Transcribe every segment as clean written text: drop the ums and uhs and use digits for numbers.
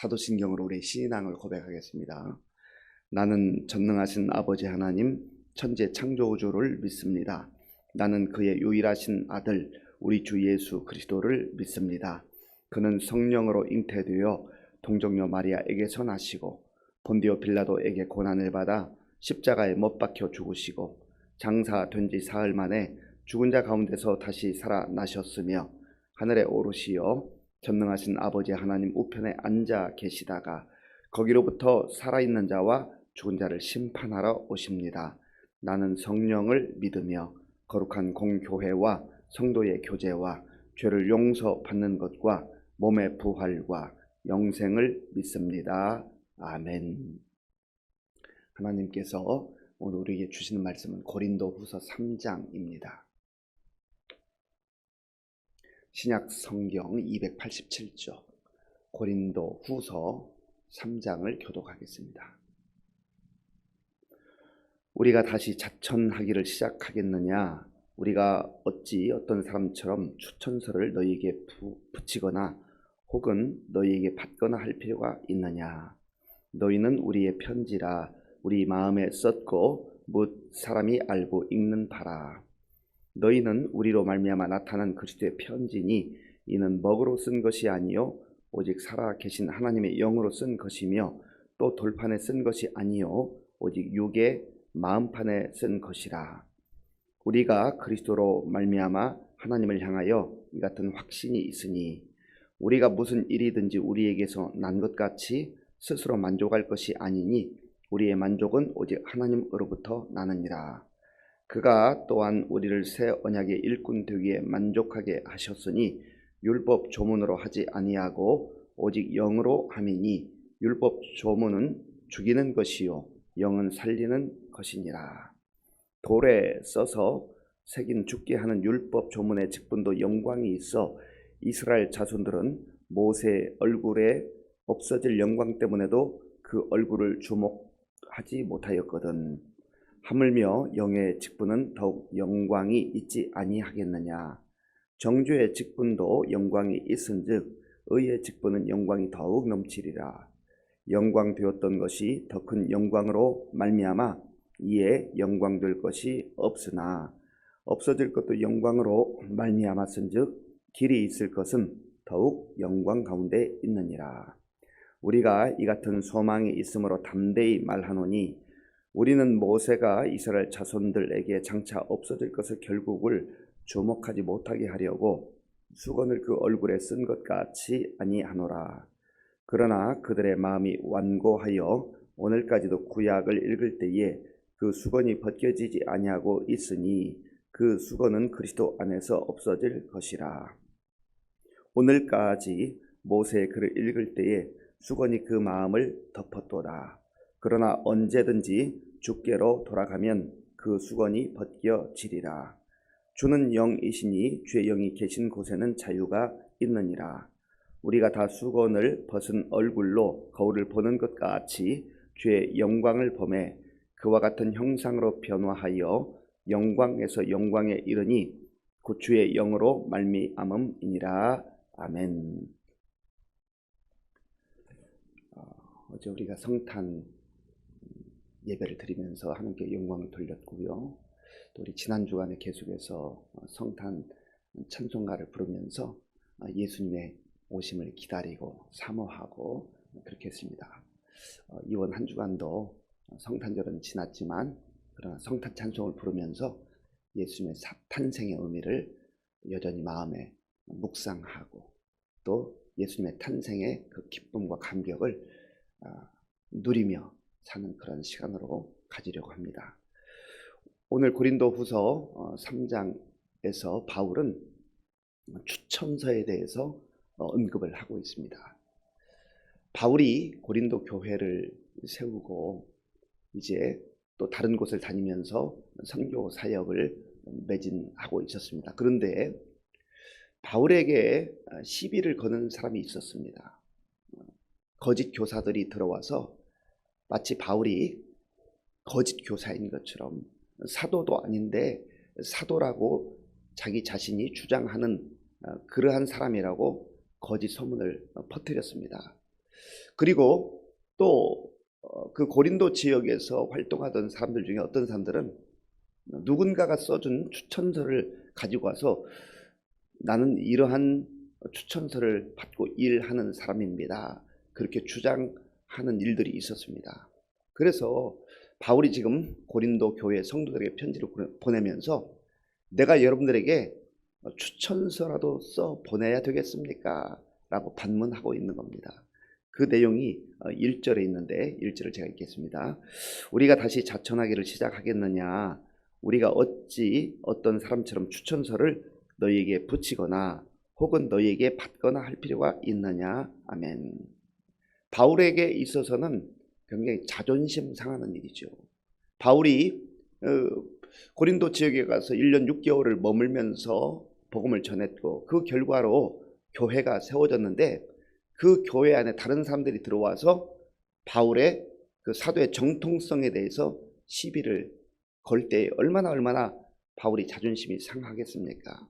사도신경으로 우리 신앙을 고백하겠습니다. 나는 전능하신 아버지 하나님 천지 창조주를 믿습니다. 나는 그의 유일하신 아들 우리 주 예수 그리스도를 믿습니다. 그는 성령으로 잉태되어 동정녀 마리아에게서 나시고 본디오 빌라도에게 고난을 받아 십자가에 못 박혀 죽으시고 장사된 지 사흘 만에 죽은 자 가운데서 다시 살아나셨으며 하늘에 오르시어 전능하신 아버지 하나님 우편에 앉아 계시다가 거기로부터 살아있는 자와 죽은 자를 심판하러 오십니다. 나는 성령을 믿으며 거룩한 공교회와 성도의 교제와 죄를 용서받는 것과 몸의 부활과 영생을 믿습니다. 아멘. 하나님께서 오늘 우리에게 주시는 말씀은 고린도후서 3장입니다. 신약 성경 287조 고린도후서 3장을 교독하겠습니다. 우리가 다시 자천하기를 시작하겠느냐? 우리가 어찌 어떤 사람처럼 추천서를 너희에게 붙이거나 혹은 너희에게 받거나 할 필요가 있느냐? 너희는 우리의 편지라 우리 마음에 썼고 뭇 사람이 알고 읽는 바라. 너희는 우리로 말미암아 나타난 그리스도의 편지니 이는 먹으로 쓴 것이 아니요 오직 살아 계신 하나님의 영으로 쓴 것이며 또 돌판에 쓴 것이 아니요 오직 육의 마음판에 쓴 것이라. 우리가 그리스도로 말미암아 하나님을 향하여 이 같은 확신이 있으니 우리가 무슨 일이든지 우리에게서 난 것 같이 스스로 만족할 것이 아니니 우리의 만족은 오직 하나님으로부터 나느니라. 그가 또한 우리를 새 언약의 일꾼 되기에 만족하게 하셨으니 율법 조문으로 하지 아니하고 오직 영으로 함이니 율법 조문은 죽이는 것이요 영은 살리는 것이니라. 돌에 써서 새긴 죽게 하는 율법 조문의 직분도 영광이 있어 이스라엘 자손들은 모세 얼굴에 없어질 영광 때문에도 그 얼굴을 주목하지 못하였거든. 하물며 영의 직분은 더욱 영광이 있지 아니하겠느냐? 정죄의 직분도 영광이 있은즉 의의 직분은 영광이 더욱 넘치리라. 영광 되었던 것이 더 큰 영광으로 말미암아 이에 영광될 것이 없으나 없어질 것도 영광으로 말미암았은즉 길이 있을 것은 더욱 영광 가운데 있느니라. 우리가 이 같은 소망이 있으므로 담대히 말하노니 우리는 모세가 이스라엘 자손들에게 장차 없어질 것을 결국을 주목하지 못하게 하려고 수건을 그 얼굴에 쓴 것 같이 아니하노라. 그러나 그들의 마음이 완고하여 오늘까지도 구약을 읽을 때에 그 수건이 벗겨지지 아니하고 있으니 그 수건은 그리스도 안에서 없어질 것이라. 오늘까지 모세의 글을 읽을 때에 수건이 그 마음을 덮었도다. 그러나 언제든지 주께로 돌아가면 그 수건이 벗겨지리라. 주는 영이시니 주의 영이 계신 곳에는 자유가 있느니라. 우리가 다 수건을 벗은 얼굴로 거울을 보는 것 같이 주의 영광을 보매 그와 같은 형상으로 변화하여 영광에서 영광에 이르니 곧 주의 영으로 말미암음이니라. 아멘. 어제 우리가 성탄 예배를 드리면서 하나님께 영광을 돌렸고요. 또 우리 지난 주간에 계속해서 성탄 찬송가를 부르면서 예수님의 오심을 기다리고 사모하고 그렇게 했습니다. 이번 한 주간도 성탄절은 지났지만 그러나 성탄 찬송을 부르면서 예수님의 탄생의 의미를 여전히 마음에 묵상하고 또 예수님의 탄생의 그 기쁨과 감격을 누리며 사는 그런 시간으로 가지려고 합니다. 오늘 고린도후서 3장에서 바울은 추천서에 대해서 언급을 하고 있습니다. 바울이 고린도 교회를 세우고 이제 또 다른 곳을 다니면서 선교 사역을 매진하고 있었습니다. 그런데 바울에게 시비를 거는 사람이 있었습니다. 거짓 교사들이 들어와서 마치 바울이 거짓 교사인 것처럼 사도도 아닌데 사도라고 자기 자신이 주장하는 그러한 사람이라고 거짓 소문을 퍼뜨렸습니다. 그리고 또 그 고린도 지역에서 활동하던 사람들 중에 어떤 사람들은 누군가가 써준 추천서를 가지고 와서 나는 이러한 추천서를 받고 일하는 사람입니다, 그렇게 주장하는 일들이 있었습니다. 그래서 바울이 지금 고린도 교회 성도들에게 편지를 보내면서 내가 여러분들에게 추천서라도 써 보내야 되겠습니까? 라고 반문하고 있는 겁니다. 그 내용이 1절에 있는데 1절을 제가 읽겠습니다. 우리가 다시 자천하기를 시작하겠느냐? 우리가 어찌 어떤 사람처럼 추천서를 너희에게 붙이거나 혹은 너희에게 받거나 할 필요가 있느냐? 아멘. 바울에게 있어서는 굉장히 자존심 상하는 일이죠. 바울이 고린도 지역에 가서 1년 6개월을 머물면서 복음을 전했고 그 결과로 교회가 세워졌는데 그 교회 안에 다른 사람들이 들어와서 바울의 그 사도의 정통성에 대해서 시비를 걸 때 얼마나 바울이 자존심이 상하겠습니까?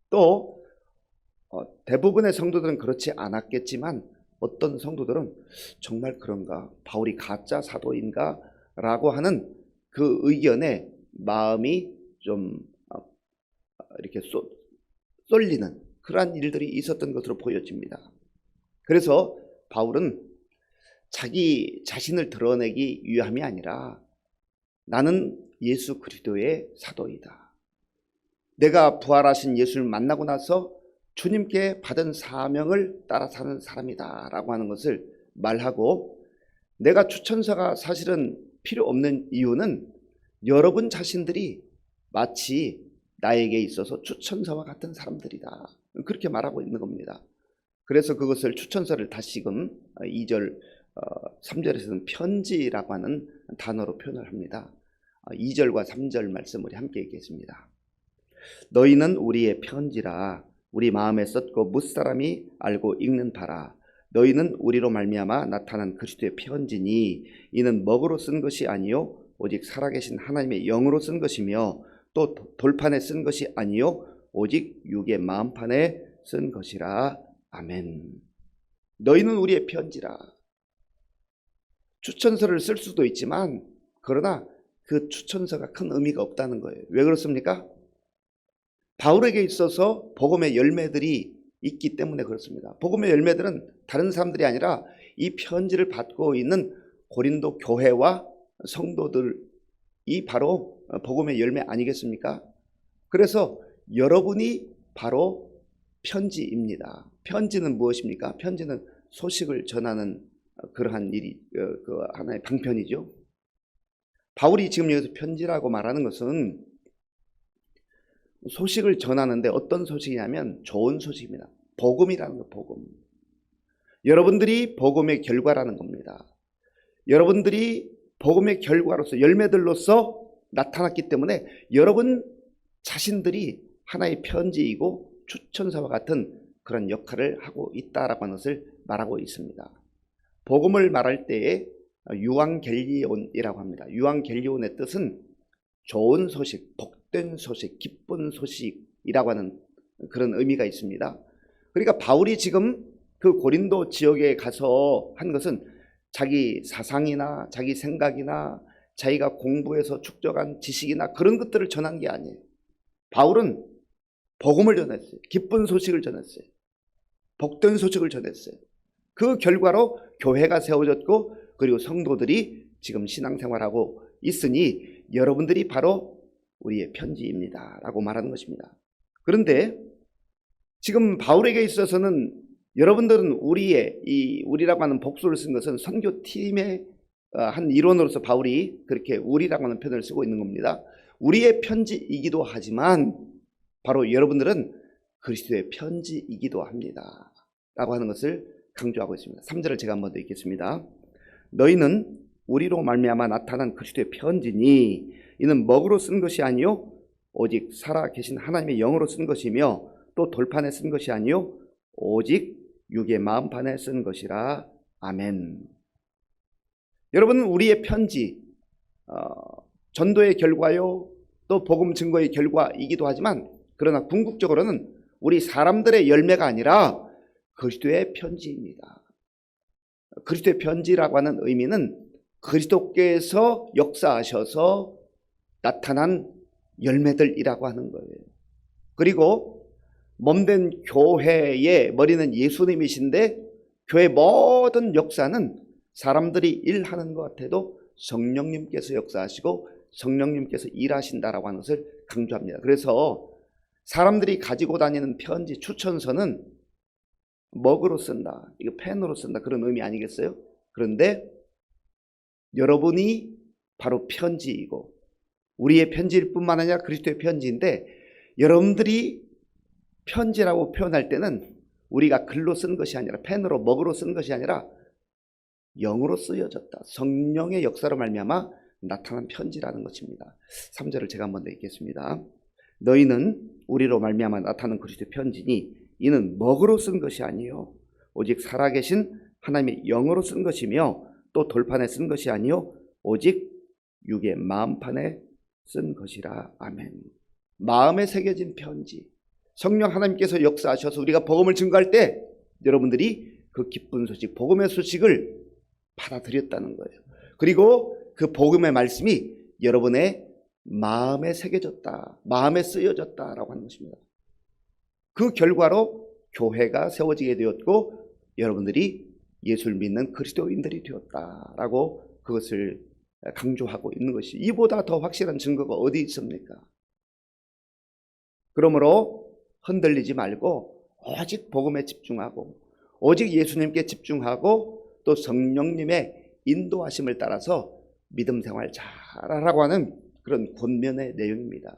또 대부분의 성도들은 그렇지 않았겠지만 어떤 성도들은 정말 그런가? 바울이 가짜 사도인가? 라고 하는 그 의견에 마음이 좀 이렇게 쏠리는 그러한 일들이 있었던 것으로 보여집니다. 그래서 바울은 자기 자신을 드러내기 위함이 아니라 나는 예수 그리스도의 사도이다. 내가 부활하신 예수를 만나고 나서 주님께 받은 사명을 따라 사는 사람이다 라고 하는 것을 말하고, 내가 추천서가 사실은 필요 없는 이유는 여러분 자신들이 마치 나에게 있어서 추천서와 같은 사람들이다, 그렇게 말하고 있는 겁니다. 그래서 그것을 추천서를 다시금 2절 3절에서는 편지라고 하는 단어로 표현을 합니다. 2절과 3절 말씀을 함께 읽겠습니다. 너희는 우리의 편지라 우리 마음에 썼고 무사람이 알고 읽는 바라. 너희는 우리로 말미암아 나타난 그리스도의 편지니 이는 먹으로 쓴 것이 아니요 오직 살아계신 하나님의 영으로 쓴 것이며 또 돌판에 쓴 것이 아니요 오직 육의 마음판에 쓴 것이라. 아멘. 너희는 우리의 편지라. 추천서를 쓸 수도 있지만 그러나 그 추천서가 큰 의미가 없다는 거예요. 왜 그렇습니까? 바울에게 있어서 복음의 열매들이 있기 때문에 그렇습니다. 복음의 열매들은 다른 사람들이 아니라 이 편지를 받고 있는 고린도 교회와 성도들이 바로 복음의 열매 아니겠습니까? 그래서 여러분이 바로 편지입니다. 편지는 무엇입니까? 편지는 소식을 전하는 그러한 일이 그 하나의 방편이죠. 바울이 지금 여기서 편지라고 말하는 것은 소식을 전하는데 어떤 소식이냐면 좋은 소식입니다. 복음이라는 거, 복음. 여러분들이 복음의 결과라는 겁니다. 여러분들이 복음의 결과로서 열매들로서 나타났기 때문에 여러분 자신들이 하나의 편지이고 추천서와 같은 그런 역할을 하고 있다라고 하는 것을 말하고 있습니다. 복음을 말할 때에 유앙겔리온이라고 합니다. 유앙겔리온의 뜻은 좋은 소식, 복된 소식, 기쁜 소식이라고 하는 그런 의미가 있습니다. 그러니까 바울이 지금 그 고린도 지역에 가서 한 것은 자기 사상이나 자기 생각이나 자기가 공부해서 축적한 지식이나 그런 것들을 전한 게 아니에요. 바울은 복음을 전했어요. 기쁜 소식을 전했어요. 복된 소식을 전했어요. 그 결과로 교회가 세워졌고 그리고 성도들이 지금 신앙생활하고 있으니 여러분들이 바로 우리의 편지입니다 라고 말하는 것입니다. 그런데 지금 바울에게 있어서는 여러분들은 우리라고 하는 복수를 쓴 것은 선교팀의 한 일원으로서 바울이 그렇게 우리라고 하는 표현을 쓰고 있는 겁니다. 우리의 편지이기도 하지만 바로 여러분들은 그리스도의 편지이기도 합니다 라고 하는 것을 강조하고 있습니다. 3절을 제가 한번 더 읽겠습니다. 너희는 우리로 말미암아 나타난 그리스도의 편지니 이는 먹으로 쓴 것이 아니요 오직 살아계신 하나님의 영으로 쓴 것이며 또 돌판에 쓴 것이 아니요 오직 육의 마음판에 쓴 것이라. 아멘. 여러분은 우리의 편지, 전도의 결과요 또 복음 증거의 결과이기도 하지만 그러나 궁극적으로는 우리 사람들의 열매가 아니라 그리스도의 편지입니다. 그리스도의 편지라고 하는 의미는 그리스도께서 역사하셔서 나타난 열매들이라고 하는 거예요. 그리고 몸된 교회의 머리는 예수님이신데 교회 모든 역사는 사람들이 일하는 것 같아도 성령님께서 역사하시고 성령님께서 일하신다라고 하는 것을 강조합니다. 그래서 사람들이 가지고 다니는 편지, 추천서는 먹으로 쓴다, 이거 펜으로 쓴다, 그런 의미 아니겠어요? 그런데 여러분이 바로 편지이고 우리의 편지일 뿐만 아니라 그리스도의 편지인데, 여러분들이 편지라고 표현할 때는 우리가 글로 쓴 것이 아니라, 펜으로 먹으로 쓴 것이 아니라 영으로 쓰여졌다, 성령의 역사로 말미암아 나타난 편지라는 것입니다. 3절을 제가 한번 더 읽겠습니다. 너희는 우리로 말미암아 나타난 그리스도의 편지니 이는 먹으로 쓴 것이 아니요 오직 살아계신 하나님의 영으로 쓴 것이며 또 돌판에 쓴 것이 아니요 오직 육의 마음판에 쓴 것이라. 아멘. 마음에 새겨진 편지, 성령 하나님께서 역사하셔서 우리가 복음을 증거할 때 여러분들이 그 기쁜 소식, 복음의 소식을 받아들였다는 거예요. 그리고 그 복음의 말씀이 여러분의 마음에 새겨졌다, 마음에 쓰여졌다라고 하는 것입니다. 그 결과로 교회가 세워지게 되었고 여러분들이 예수를 믿는 그리스도인들이 되었다라고 그것을 강조하고 있는 것이, 이보다 더 확실한 증거가 어디 있습니까? 그러므로 흔들리지 말고 오직 복음에 집중하고 오직 예수님께 집중하고 또 성령님의 인도하심을 따라서 믿음 생활 잘하라고 하는 그런 권면의 내용입니다.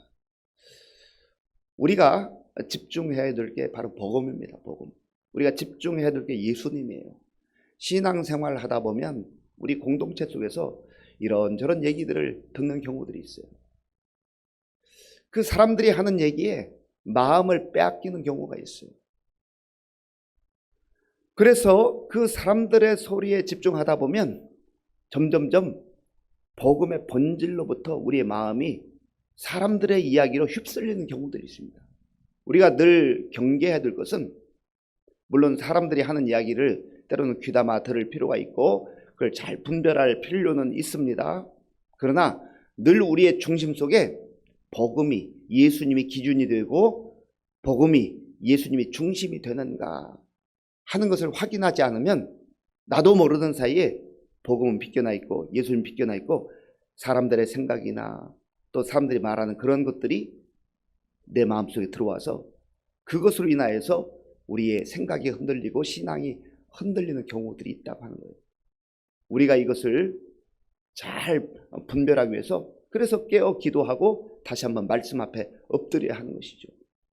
우리가 집중해야 될 게 바로 복음입니다. 복음. 우리가 집중해야 될 게 예수님이에요. 신앙생활 하다 보면 우리 공동체 속에서 이런저런 얘기들을 듣는 경우들이 있어요. 그 사람들이 하는 얘기에 마음을 빼앗기는 경우가 있어요. 그래서 그 사람들의 소리에 집중하다 보면 점점점 복음의 본질로부터 우리의 마음이 사람들의 이야기로 휩쓸리는 경우들이 있습니다. 우리가 늘 경계해야 될 것은, 물론 사람들이 하는 이야기를 때로는 귀담아 들을 필요가 있고 그걸 잘 분별할 필요는 있습니다. 그러나 늘 우리의 중심 속에 복음이, 예수님이 기준이 되고 복음이, 예수님이 중심이 되는가 하는 것을 확인하지 않으면 나도 모르는 사이에 복음은 비껴나 있고 예수님 비껴나 있고 사람들의 생각이나 또 사람들이 말하는 그런 것들이 내 마음속에 들어와서 그것으로 인하여서 우리의 생각이 흔들리고 신앙이 흔들리는 경우들이 있다고 하는 거예요. 우리가 이것을 잘 분별하기 위해서 그래서 깨어 기도하고 다시 한번 말씀 앞에 엎드려야 하는 것이죠.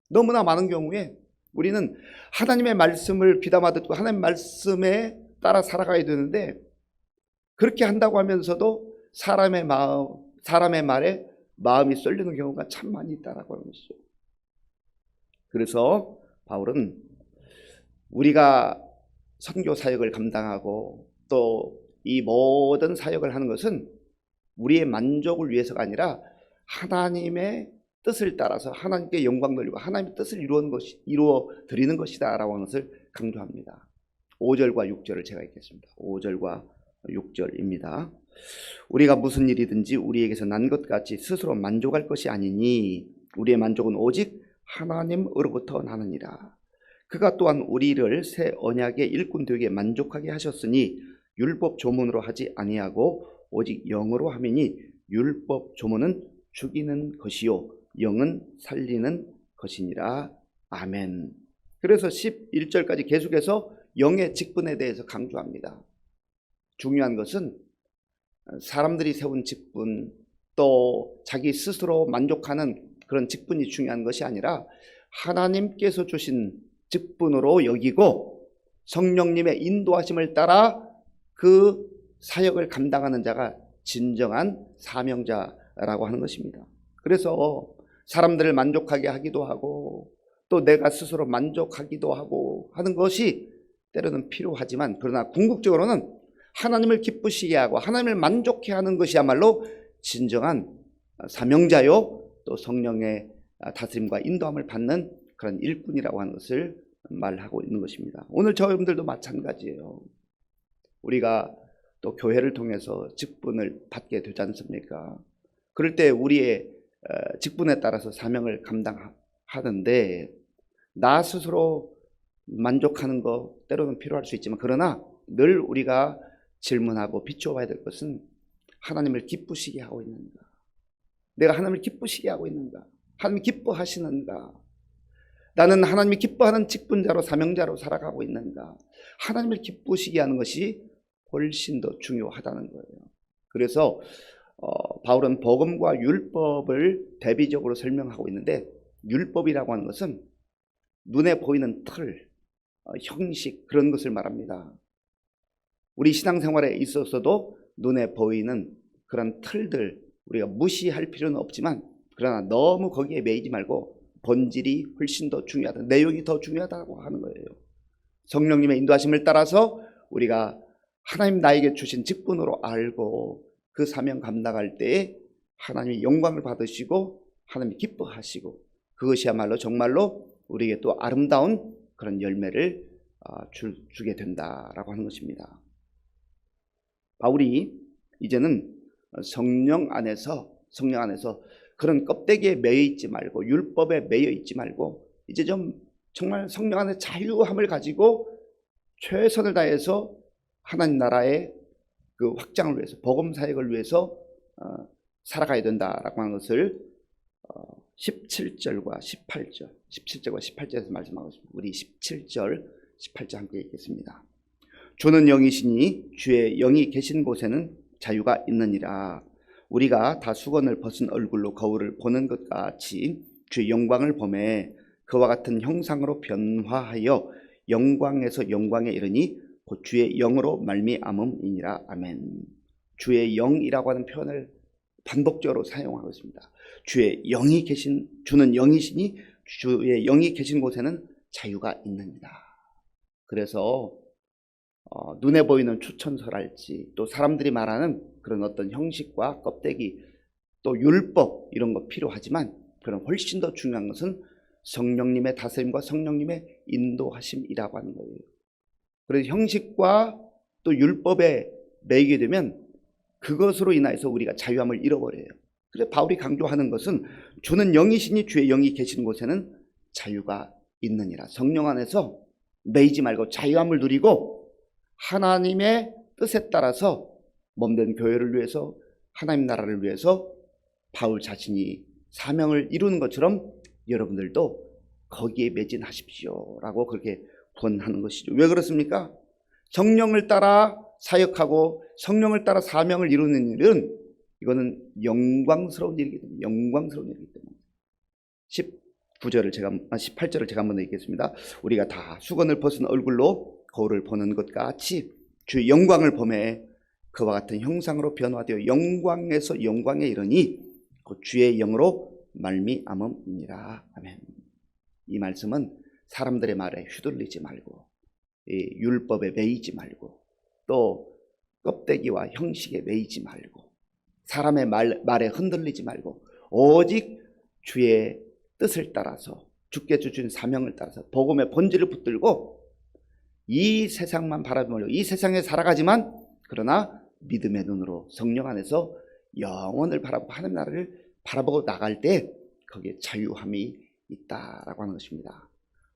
너무나 많은 경우에 우리는 하나님의 말씀을 귀담아 듣고 하나님의 말씀에 따라 살아가야 되는데 그렇게 한다고 하면서도 사람의 마음, 사람의 말에 마음이 쏠리는 경우가 참 많이 있다라고 하는 것이죠. 그래서 바울은 우리가 선교 사역을 감당하고 또 이 모든 사역을 하는 것은 우리의 만족을 위해서가 아니라 하나님의 뜻을 따라서 하나님께 영광 돌리고 하나님의 뜻을 이루어 드리는 것이다 라고 하는 것을 강조합니다. 5절과 6절을 제가 읽겠습니다. 5절과 6절입니다. 우리가 무슨 일이든지 우리에게서 난 것 같이 스스로 만족할 것이 아니니 우리의 만족은 오직 하나님으로부터 나느니라. 그가 또한 우리를 새 언약의 일꾼 되게 만족하게 하셨으니 율법 조문으로 하지 아니하고 오직 영으로 함이니 율법 조문은 죽이는 것이요 영은 살리는 것이니라. 아멘. 그래서 11절까지 계속해서 영의 직분에 대해서 강조합니다. 중요한 것은 사람들이 세운 직분 또 자기 스스로 만족하는 그런 직분이 중요한 것이 아니라 하나님께서 주신 직분으로 여기고 성령님의 인도하심을 따라 그 사역을 감당하는 자가 진정한 사명자라고 하는 것입니다. 그래서 사람들을 만족하게 하기도 하고 또 내가 스스로 만족하기도 하고 하는 것이 때로는 필요하지만 그러나 궁극적으로는 하나님을 기쁘시게 하고 하나님을 만족해 하는 것이야말로 진정한 사명자요 또 성령의 다스림과 인도함을 받는 그런 일꾼이라고 하는 것을 말하고 있는 것입니다. 오늘 저여러분들도 마찬가지예요. 우리가 또 교회를 통해서 직분을 받게 되지 않습니까? 그럴 때 우리의 직분에 따라서 사명을 감당하는데 나 스스로 만족하는 거 때로는 필요할 수 있지만 그러나 늘 우리가 질문하고 비춰봐야 될 것은 하나님을 기쁘시게 하고 있는가? 내가 하나님을 기쁘시게 하고 있는가? 하나님 기뻐하시는가? 나는 하나님이 기뻐하는 직분자로 사명자로 살아가고 있는가? 하나님을 기쁘시게 하는 것이 훨씬 더 중요하다는 거예요. 그래서 바울은 복음과 율법을 대비적으로 설명하고 있는데 율법이라고 하는 것은 눈에 보이는 틀, 형식 그런 것을 말합니다. 우리 신앙생활에 있어서도 눈에 보이는 그런 틀들 우리가 무시할 필요는 없지만 그러나 너무 거기에 매이지 말고 본질이 훨씬 더 중요하다. 내용이 더 중요하다고 하는 거예요. 성령님의 인도하심을 따라서 우리가 하나님 나에게 주신 직분으로 알고 그 사명 감당할 때에 하나님이 영광을 받으시고 하나님이 기뻐하시고 그것이야말로 정말로 우리에게 또 아름다운 그런 열매를 주게 된다라고 하는 것입니다. 바울이 이제는 성령 안에서 그런 껍데기에 매여 있지 말고 율법에 매여 있지 말고 이제 좀 정말 성령 안에 자유함을 가지고 최선을 다해서 하나님 나라의 그 확장을 위해서 복음 사역을 위해서 살아가야 된다라고 하는 것을 17절과 18절에서 말씀하고 있습니다. 우리 17절, 18절 함께 읽겠습니다. 주는 영이시니 주의 영이 계신 곳에는 자유가 있느니라. 우리가 다 수건을 벗은 얼굴로 거울을 보는 것 같이 주의 영광을 보매 그와 같은 형상으로 변화하여 영광에서 영광에 이르니 곧 주의 영으로 말미암음이니라. 아멘. 주의 영이라고 하는 표현을 반복적으로 사용하고 있습니다. 주는 영이시니 주의 영이 계신 곳에는 자유가 있느니라. 그래서 눈에 보이는 추천서랄지 또 사람들이 말하는 그런 어떤 형식과 껍데기 또 율법 이런 거 필요하지만 그런 훨씬 더 중요한 것은 성령님의 다스림과 성령님의 인도하심이라고 하는 거예요. 그래서 형식과 또 율법에 매이게 되면 그것으로 인하여서 우리가 자유함을 잃어버려요. 그래서 바울이 강조하는 것은 주는 영이시니 주의 영이 계신 곳에는 자유가 있느니라. 성령 안에서 매이지 말고 자유함을 누리고 하나님의 뜻에 따라서 몸된 교회를 위해서 하나님 나라를 위해서 바울 자신이 사명을 이루는 것처럼 여러분들도 거기에 매진하십시오라고 그렇게 권하는 것이죠. 왜 그렇습니까? 성령을 따라 사역하고 성령을 따라 사명을 이루는 일은 이거는 영광스러운 일이기 때문에 영광스러운 일이기 때문에 18절을 제가 한번 읽겠습니다. 우리가 다 수건을 벗은 얼굴로 거울을 보는 것 같이 주의 영광을 보매 그와 같은 형상으로 변화되어 영광에서 영광에 이르니 곧 주의 영으로 말미암음이니라. 아멘. 이 말씀은 사람들의 말에 휘둘리지 말고 율법에 매이지 말고 또 껍데기와 형식에 매이지 말고 사람의 말에 흔들리지 말고 오직 주의 뜻을 따라서 주께 주신 사명을 따라서 복음의 본질을 붙들고 이 세상만 바라보며 이 세상에 살아가지만 그러나 믿음의 눈으로 성령 안에서 영원을 바라보고 하나님 나라를 바라보고 나갈 때 거기에 자유함이 있다라고 하는 것입니다.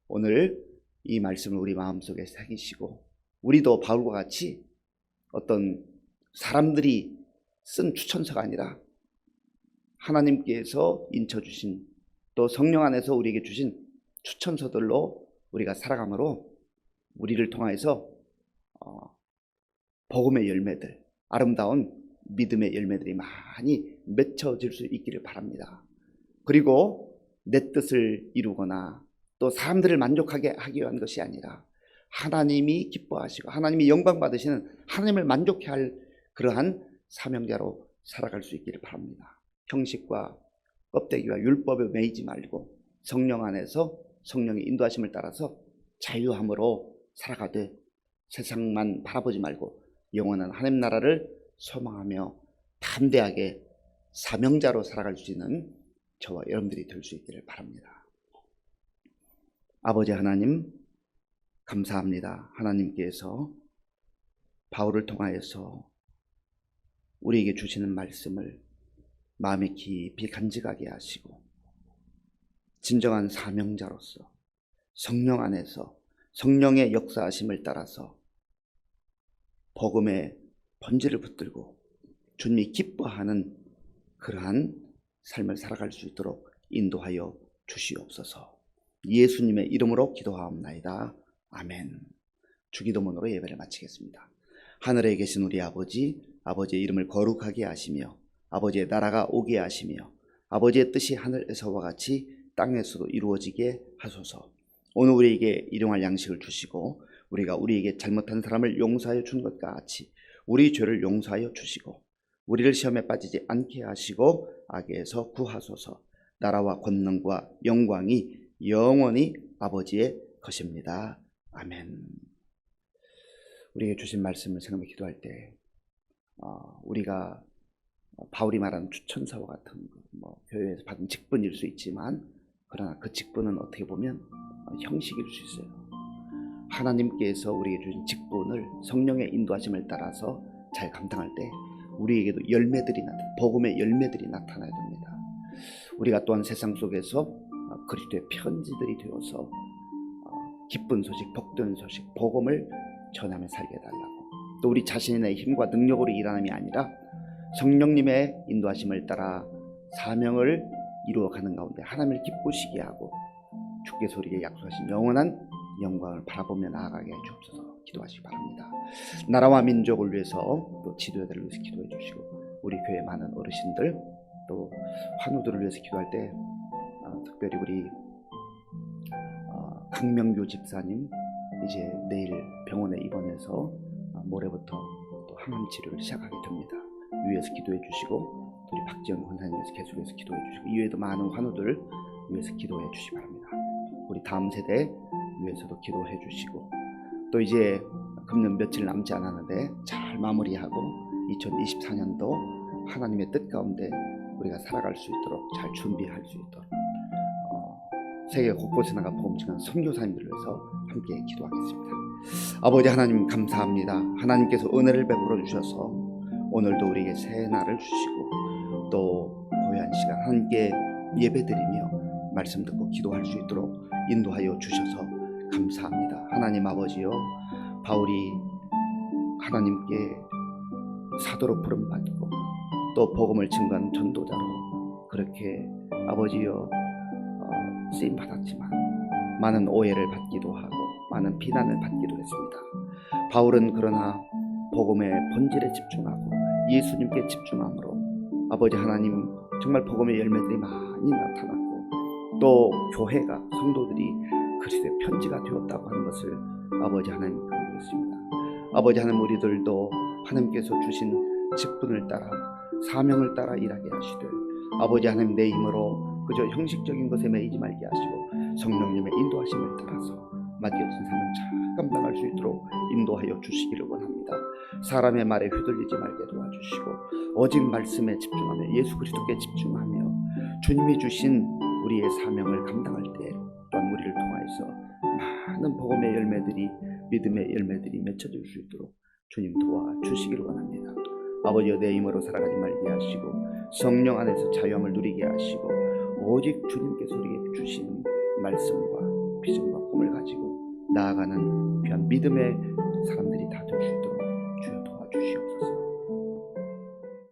오늘 이 말씀을 우리 마음속에 새기시고 우리도 바울과 같이 어떤 사람들이 쓴 추천서가 아니라 하나님께서 인쳐주신 또 성령 안에서 우리에게 주신 추천서들로 우리가 살아감으로 우리를 통해서 복음의 열매들, 아름다운 믿음의 열매들이 많이 맺혀질 수 있기를 바랍니다. 그리고 내 뜻을 이루거나 또 사람들을 만족하게 하기 위한 것이 아니라 하나님이 기뻐하시고 하나님이 영광 받으시는 하나님을 만족해 할 그러한 사명자로 살아갈 수 있기를 바랍니다. 형식과 껍데기와 율법에 매이지 말고 성령 안에서 성령의 인도하심을 따라서 자유함으로 살아가되 세상만 바라보지 말고 영원한 하나님 나라를 소망하며 담대하게 사명자로 살아갈 수 있는 저와 여러분들이 될 수 있기를 바랍니다. 아버지 하나님 감사합니다. 하나님께서 바울을 통하여서 우리에게 주시는 말씀을 마음에 깊이 간직하게 하시고 진정한 사명자로서 성령 안에서 성령의 역사하심을 따라서 복음의 번지를 붙들고 주님이 기뻐하는 그러한 삶을 살아갈 수 있도록 인도하여 주시옵소서. 예수님의 이름으로 기도하옵나이다. 아멘. 주기도문으로 예배를 마치겠습니다. 하늘에 계신 우리 아버지, 아버지의 이름을 거룩하게 하시며 아버지의 나라가 오게 하시며 아버지의 뜻이 하늘에서와 같이 땅에서도 이루어지게 하소서. 오늘 우리에게 일용할 양식을 주시고 우리가 우리에게 잘못한 사람을 용서하여 준 것과 같이 우리 죄를 용서하여 주시고 우리를 시험에 빠지지 않게 하시고 악에서 구하소서. 나라와 권능과 영광이 영원히 아버지의 것입니다. 아멘. 우리에게 주신 말씀을 생각해 기도할 때 우리가 바울이 말하는 추천사와 같은 교회에서 받은 직분일 수 있지만 그러나 그 직분은 어떻게 보면 형식일 수 있어요. 하나님께서 우리에게 주신 직분을 성령의 인도하심을 따라서 잘 감당할 때 우리에게도 복음의 열매들이 나타나야 됩니다. 우리가 또한 세상 속에서 그리스도의 편지들이 되어서 기쁜 소식, 복된 소식, 복음을 전하며 살게 해달라고. 또 우리 자신의 힘과 능력으로 일하는 게 아니라 성령님의 인도하심을 따라 사명을 이루어가는 가운데 하나님을 기쁘시게 하고 주께서 우리에게 약속하신 영원한 영광을 바라보며 나아가게 해주옵소서. 기도하시기 바랍니다. 나라와 민족을 위해서 또 지도자들을 위해서 기도해 주시고 우리 교회 많은 어르신들 또 환우들을 위해서 기도할 때 특별히 우리 강명규 집사님 이제 내일 병원에 입원해서 모레부터 또 항암 치료를 시작하게 됩니다. 위에서 기도해 주시고 우리 박지영 권사님 위해서 계속해서 기도해 주시고 이외에도 많은 환우들 위해서 기도해 주시기 바랍니다. 우리 다음 세대 위해서도 기도해 주시고 또 이제 금년 며칠 남지 않았는데 잘 마무리하고 2024년도 하나님의 뜻 가운데 우리가 살아갈 수 있도록 잘 준비할 수 있도록 세계 곳곳에 나가 복음 전하는 선교사님들을 위해서 함께 기도하겠습니다. 아버지 하나님 감사합니다. 하나님께서 은혜를 베풀어 주셔서 오늘도 우리에게 새 날을 주시고 또 고요한 시간 함께 예배드리며 말씀 듣고 기도할 수 있도록 인도하여 주셔서 감사합니다. 하나님 아버지요, 바울이 하나님께 사도로 부름받고 또 복음을 증거하는 전도자로 그렇게 아버지여 쓰임 받았지만 많은 오해를 받기도 하고 많은 비난을 받기도 했습니다. 바울은 그러나 복음의 본질에 집중하고 예수님께 집중함으로 아버지 하나님 정말 복음의 열매들이 많이 나타났고 또 교회가 성도들이 그리스도의 편지가 되었다고 하는 것을 아버지 하나님 감사했습니다. 아버지 하나님 우리들도 하나님께서 주신 직분을 따라 사명을 따라 일하게 하시되 아버지 하나님 내 힘으로 그저 형식적인 것에 매이지 말게 하시고 성령님의 인도하심을 따라서 맡겨진 사명 잘 감당할 수 있도록 인도하여 주시기를 원합니다. 사람의 말에 휘둘리지 말게 도와주시고 오직 말씀에 집중하며 예수 그리스도께 집중하며 주님이 주신 우리의 사명을 감당할 때 또한 우리를 통하여서 많은 복음의 열매들이 믿음의 열매들이 맺혀질 수 있도록 주님 도와주시기를 원합니다. 아버지여 내 힘으로 살아가지 말게 하시고 성령 안에서 자유함을 누리게 하시고 오직 주님께서 우리에게 주신 말씀과 비전과 꿈을 가지고 나아가는 귀한 믿음의 사람들이 다 될 수 있도록